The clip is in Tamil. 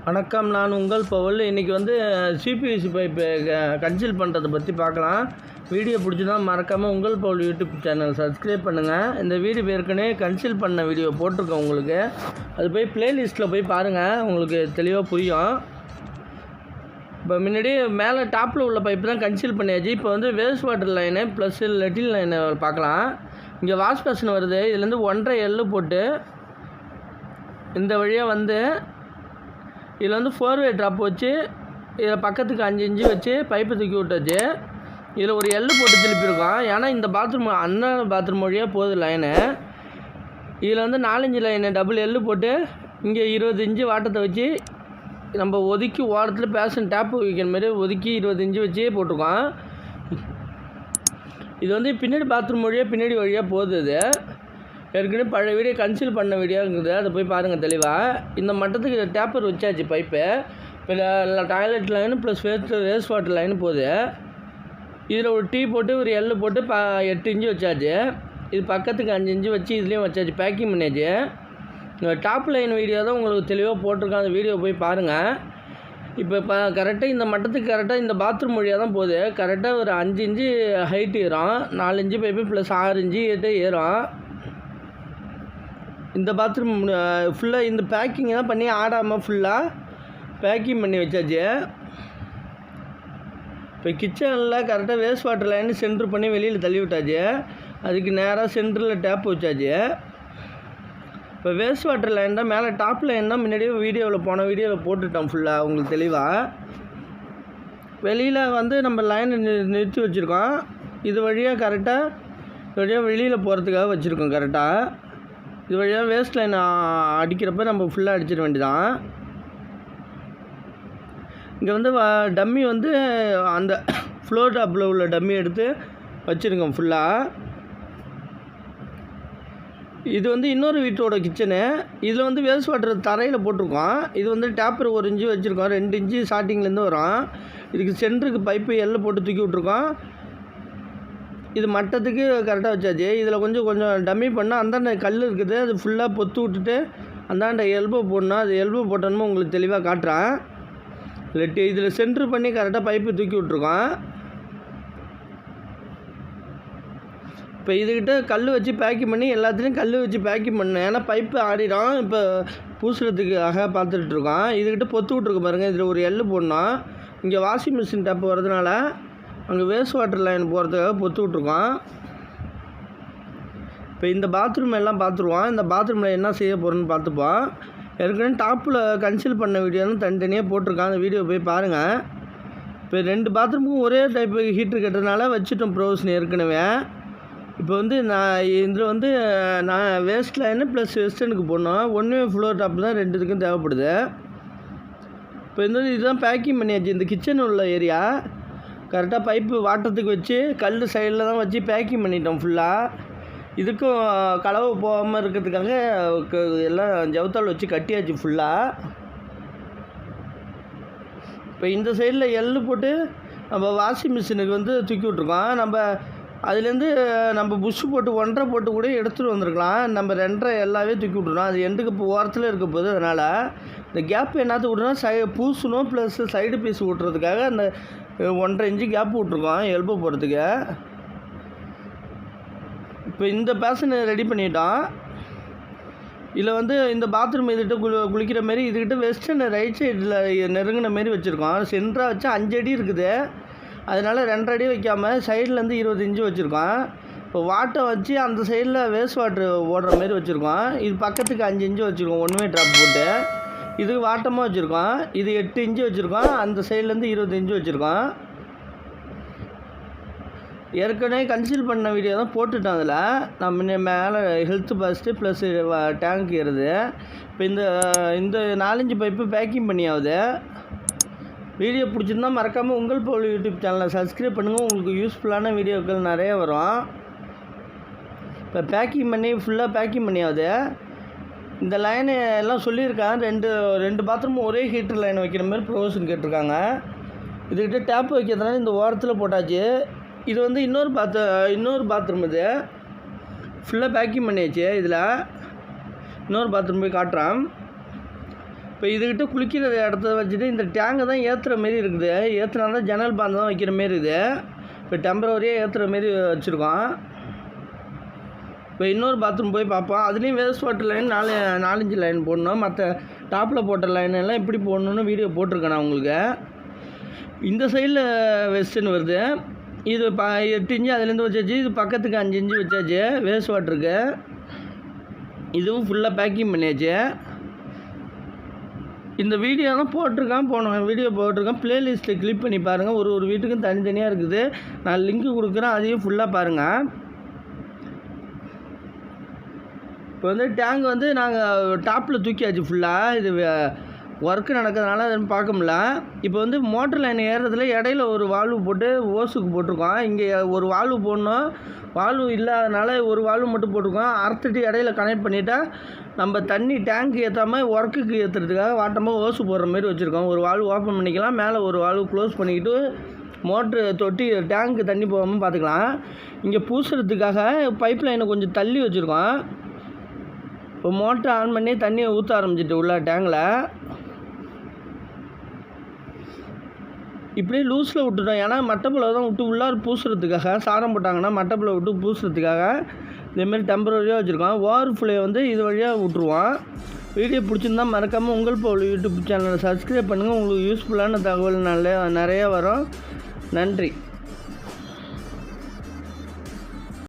வணக்கம், நான் உங்கள் பவுல். இன்றைக்கி வந்து சிபிவிசி பைப்பு கன்சீல் பண்ணுறதை பற்றி பார்க்கலாம். வீடியோ பிடிச்சினா மறக்காமல் உங்கள் பவுல் யூடியூப் சேனல் சப்ஸ்கிரைப் பண்ணுங்கள். இந்த வீடியோ ஏற்கனவே கன்சீல் பண்ண வீடியோ போட்டிருக்கேன் உங்களுக்கு. அது போய் ப்ளேலிஸ்ட்டில் போய் பாருங்கள், உங்களுக்கு தெளிவாக புரியும். இப்போ முன்னாடி மேலே டாப்பில் உள்ள பைப்பு தான் கன்சீல் பண்ணியாச்சு. இப்போ வந்து வேஸ்ட் வாட்டர் லைனு ப்ளஸ் லெட்டின் லைனை பார்க்கலாம். இங்கே வாஷ் பேஷன் வருது, இதுலேருந்து 1.5 எள்ளு போட்டு இந்த வழியாக வந்து இதில் வந்து 4-வே ட்ராப் வச்சு இதில் பக்கத்துக்கு 5 இன்ச்சு வச்சு பைப்பை தூக்கி விட்டாச்சு. இதில் ஒரு எள்ளு போட்டு திருப்பியிருக்கோம். ஏன்னா இந்த பாத்ரூம் அண்ணன் பாத்ரூம் வழியாக போகுது லைனு. இதில் வந்து 4 இன்ச்சு லைனு டபுள் எள்ளு போட்டு இங்கே 20 இன்ச்சு வாட்டத்தை வச்சு நம்ம ஒதுக்கி ஓரத்தில் பேஷன் டேப்பு வைக்கிற மாதிரி ஒதுக்கி 20 இன்ச்சு வச்சு போட்டிருக்கோம். இது வந்து பின்னாடி பாத்ரூம் வழியாக போகுது. இது ஏற்கனவே பழைய வீடியோ கன்சீல் பண்ண வீடியோ இருக்குது, அதை போய் பாருங்கள் தெளிவாக. இந்த மட்டத்துக்கு டேப்பர் வச்சாச்சு பைப்பு. இப்போ toilet line plus waste water line போகுது. இதில் ஒரு டீ போட்டு ஒரு எள்ளு போட்டு 8 இன்ச்சு வச்சாச்சு. இது பக்கத்துக்கு 5 இன்ச்சு வச்சு இதுலேயும் வச்சாச்சு, பேக்கிங் பண்ணியாச்சு. டாப் லைன் வீடியோ தான் உங்களுக்கு தெளிவாக போட்டிருக்கேன், அந்த வீடியோ போய் பாருங்கள். இப்போ கரெக்டாக இந்த மட்டத்துக்கு கரெக்டாக இந்த பாத்ரூம் வழியாக தான் போகுது. கரெக்டாக ஒரு 5 இன்ச்சு ஹைட்டு ஏறும், 4 இன்ச்சு பைப்பு ப்ளஸ் 6 இன்ச்சு ஏறும். இந்த பாத்ரூம் ஃபுல்லாக இந்த பேக்கிங் தான் பண்ணி ஆடாமல் ஃபுல்லாக பேக்கிங் பண்ணி வச்சாச்சு. இப்போ கிச்சனில் கரெக்டாக வேஸ்ட் வாட்டர் லைன் சென்ட்ரு பண்ணி வெளியில் தள்ளி விட்டாச்சு. அதுக்கு நேராக சென்டரில் டேப் வச்சாச்சு. இப்போ வேஸ்ட் வாட்டர் லைன் தான் மேலே டாப் லைன் தான் முன்னாடியே போன வீடியோவில் போட்டுட்டோம் ஃபுல்லாக உங்களுக்கு தெளிவாக. வெளியில் வந்து நம்ம லைனை நிறுத்தி வச்சுருக்கோம். இது வழியாக கரெக்டாக வெளியில் போகிறதுக்காக வச்சுருக்கோம். கரெக்டாக இது வழியாக வேஸ்ட் லைன் அடிக்கிறப்ப நம்ம ஃபுல்லாக அடிச்சிட வேண்டியதான். இங்கே வந்து டம்மி வந்து அந்த ஃப்ளோர் டாப்பில் உள்ள டம்மி எடுத்து வச்சுருக்கோம் ஃபுல்லாக. இது வந்து இன்னொரு வீட்டோட கிச்சனு. இதில் வந்து வேஸ்ட் வாட்டர் தரையில் போட்டிருக்கோம். இது வந்து டேப்பர் 1 இன்ச்சு வச்சுருக்கோம், 2 இன்ச்சு ஸ்டார்டிங்லேருந்து வரும். இதுக்கு சென்டருக்கு பைப்பு எள்ளு போட்டு தூக்கி விட்ருக்கோம். இது மட்டத்துக்கு கரெக்டாக வச்சாச்சு. இதில் கொஞ்சம் டம்மி பண்ணால் அந்தாண்ட கல் இருக்குது, அது ஃபுல்லாக பொத்து விட்டுட்டு அந்தாண்ட எல்போ போடணும். அது எல்போ போட்டோன்னு உங்களுக்கு தெளிவாக காட்டுறேன். இதில் சென்ட்ரு பண்ணி கரெக்டாக பைப்பு தூக்கி விட்ருக்கோம். இப்போ இதுக்கிட்ட கல் வச்சு பேக்கிங் பண்ணி எல்லாத்துலேயும் கல் வச்சு பேக்கிங் பண்ணேன். ஏன்னா பைப்பு ஆடிடும். இப்போ பூசுறதுக்காக பார்த்துட்ருக்கோம். இதுக்கிட்ட பொத்து விட்ருக்கோம் பாருங்கள். இதில் ஒரு எள்ளு போடணும். இங்கே வாஷிங் மிஷின் டேப்பு வரதுனால அங்கே வேஸ்ட் வாட்டர் லைன் போகிறதுக்காக பொத்து விட்ருக்கோம். இப்போ இந்த பாத்ரூம் எல்லாம் பார்த்துருவோம். இந்த பாத்ரூமில் என்ன செய்ய போகிறோன்னு பார்த்துப்போம். ஏற்கனவே டாப்பில் கன்சீல் பண்ண வீடியோன்னு தனித்தனியாக போட்டிருக்கான், அந்த வீடியோ போய் பாருங்கள். இப்போ 2 பாத்ரூமுக்கும் ஒரே டைப்பு ஹீட்ரு கட்டுறதுனால வச்சுட்டோம் ப்ரொவிஷன் ஏற்கனவே. இப்போ வந்து இதில் வந்து நான் வேஸ்ட் லைனு ப்ளஸ் வெஸ்டர்னுக்கு போடணும். ஒன்றுமே ஃப்ளோர் டாப் தான் 2த்துக்கும் தேவைப்படுது. இப்போ இதுதான் பேக்கிங் பண்ணியாச்சு. இந்த கிச்சன் உள்ள ஏரியா கரெக்டாக பைப்பு வாட்டத்துக்கு வச்சு கல் சைடில் தான் வச்சு பேக்கிங் பண்ணிட்டோம் ஃபுல்லாக. இதுக்கும் கலவை போகாமல் இருக்கிறதுக்காக எல்லாம் ஜவுத்தாள் வச்சு கட்டியாச்சு ஃபுல்லாக. இப்போ இந்த சைடில் எள்ளு போட்டு நம்ம வாஷிங் மிஷினுக்கு வந்து தூக்கி விட்ருக்கோம். நம்ம அதுலேருந்து நம்ம புஷ்ஷு போட்டு 1.5 போட்டு கூட எடுத்துகிட்டு வந்திருக்கலாம். நம்ம 2.5 எல்லாமே தூக்கி விட்ருணும். அது எண்டுக்கு இப்போ ஓரத்தில் இருக்க போது, அதனால் இந்த கேப் என்னத்து விட்றோம் பூசணும் ப்ளஸ் சைடு பீஸ் விட்றதுக்காக அந்த 1.5 இன்ச்சு கேப் விட்ருக்கோம் எல்போ போகிறதுக்கு. இப்போ இந்த பேஷனை ரெடி பண்ணிட்டோம். இதில் வந்து இந்த பாத்ரூம் இதுகிட்ட குளிக்கிற மாரி இதுக்கிட்ட வெஸ்டர்ன் ரைட் சைடில் நெருங்கின மாரி வச்சுருக்கோம். சென்டராக வச்சு 5 அடி இருக்குது, அதனால் 2 அடி வைக்காமல் சைட்லேருந்து 20 இன்ச்சு வச்சுருக்கோம். இப்போ வாட்டை வச்சு அந்த சைடில் வேஸ்ட் வாட்ரு ஓடுற மாரி வச்சுருக்கோம். இது பக்கத்துக்கு 5 இன்ச்சு வச்சுருக்கோம், 1-வே ட்ராப் போட்டு. இது வாட்டமாக வச்சுருக்கோம். இது 8 இன்ச்சு வச்சுருக்கோம். அந்த சைட்லேருந்து 20 இன்ச்சு வச்சுருக்கோம். ஏற்கனவே கன்சீல் பண்ண வீடியோ தான் போட்டுட்டோம். அதில் நம்ம மேலே ஹெல்த் பாஸ்ட்டு ப்ளஸ் டேங்க் ஏறுது. இப்போ இந்த 4 இன்ச்சு பைப்பு பேக்கிங் பண்ணியாவது. வீடியோ பிடிச்சிருந்தா மறக்காமல் உங்கள் பவுல் யூடியூப் சேனலை சப்ஸ்கிரைப் பண்ணுங்கள். உங்களுக்கு யூஸ்ஃபுல்லான வீடியோக்கள் நிறைய வரும். இப்போ பேக்கிங் பண்ணி ஃபுல்லாக பேக்கிங் பண்ணியாவது. இந்த லைனு எல்லாம் சொல்லியிருக்காங்க. 2 பாத்ரூமும் ஒரே ஹீட்டர் லைன் வைக்கிற மாதிரி ப்ரொவிஷன் கேட்டிருக்காங்க. இதுக்கிட்ட டேப் வைக்கிறதுனால இந்த ஓரத்தில் போட்டாச்சு. இது வந்து இன்னொரு பாத்ரூம். இது ஃபுல்லாக பேக்கிங் பண்ணியாச்சு. இதில் இன்னொரு பாத்ரூம் போய் காட்டுறேன். இப்போ இதுக்கிட்ட குளிக்கிற இடத்த வச்சுட்டு இந்த டேங்கை தான் ஏற்றுற மாரி இருக்குது. ஏற்றுனா தான் ஜன்னல் பாந்து தான் வைக்கிற மாரி இருக்குது. இப்போ டெம்பரவரியாக ஏற்றுற மாரி வச்சுருக்கோம். இப்போ இன்னொரு பாத்ரூம் போய் பார்ப்போம். அதுலேயும் வேஸ்ட் வாட்டர் லைன் 4 லைன் போடணும். மற்ற டாப்பில் போட்ட லைன் எல்லாம் எப்படி போடணுன்னு வீடியோ போட்டிருக்கேன் நான் உங்களுக்கு. இந்த சைடில் வெஸ்ட்டுன்னு வருது. இது 8 இன்ச்சு அதுலேருந்து வச்சாச்சு. இது பக்கத்துக்கு 5 இன்ச்சு வச்சாச்சு வேஸ்ட் வாட்டருக்கு. இதுவும் ஃபுல்லாக பேக்கிங் பண்ணியாச்சு. இந்த வீடியோ தான் போட்டிருக்கேன். வீடியோ போட்டிருக்கேன். ப்ளேலிஸ்ட்டில் கிளிக் பண்ணி பாருங்கள். ஒரு வீட்டுக்கும் தனித்தனியாக இருக்குது. நான் லிங்க்கு கொடுக்குறேன், அதையும் ஃபுல்லாக பாருங்கள். இப்போ வந்து டேங்க் வந்து நாங்கள் டாப்பில் தூக்கியாச்சு ஃபுல்லாக. இது ஒர்க்கு நடக்கிறதுனால அதை பார்க்க முடியல. இப்போ வந்து மோட்டர் லைன் ஏறுறதுல இடையில ஒரு வால்வு போட்டு ஓஸுக்கு போட்டிருக்கோம். இங்கே ஒரு வால்வு போடணும். வால்வு இல்லாதனால ஒரு வால்வு மட்டும் போட்டிருக்கோம். அறுத்துட்டு இடையில கனெக்ட் பண்ணிவிட்டா நம்ம தண்ணி டேங்க் ஏற்றாமல் ஒர்க்குக்கு ஏற்றுறதுக்காக வாட்டமாக ஓசு போடுற மாதிரி வச்சுருக்கோம். ஒரு வால்வு ஓப்பன் பண்ணிக்கலாம், மேலே ஒரு வால்வு க்ளோஸ் பண்ணிக்கிட்டு மோட்ரு தொட்டி டேங்க்கு தண்ணி போகாமல் பார்த்துக்கலாம். இங்கே பூசுறதுக்காக பைப் லைனை கொஞ்சம் தள்ளி வச்சுருக்கோம். இப்போ மோட்ரு ஆன் பண்ணி தண்ணியை ஊற்ற ஆரம்பிச்சிட்டு உள்ள டேங்கில் இப்படியே லூஸில் விட்டுட்டோம். ஏன்னா மட்டப்பில் தான் விட்டு உள்ளார பூசுறதுக்காக சாரம் போட்டாங்கன்னா மட்டப்பில் விட்டு பூசுறதுக்காக இதேமாரி டெம்பரரியாக வச்சுருக்கோம். ஓவர் ஃப்ளோ வந்து இது வழியாக விட்ருவோம். வீடியோ பிடிச்சிருந்தா மறக்காமல் உங்கள் பவுல் யூடியூப் சேனலை சப்ஸ்கிரைப் பண்ணுங்கள். உங்களுக்கு யூஸ்ஃபுல்லான தகவல் நிறையா வரும். நன்றி.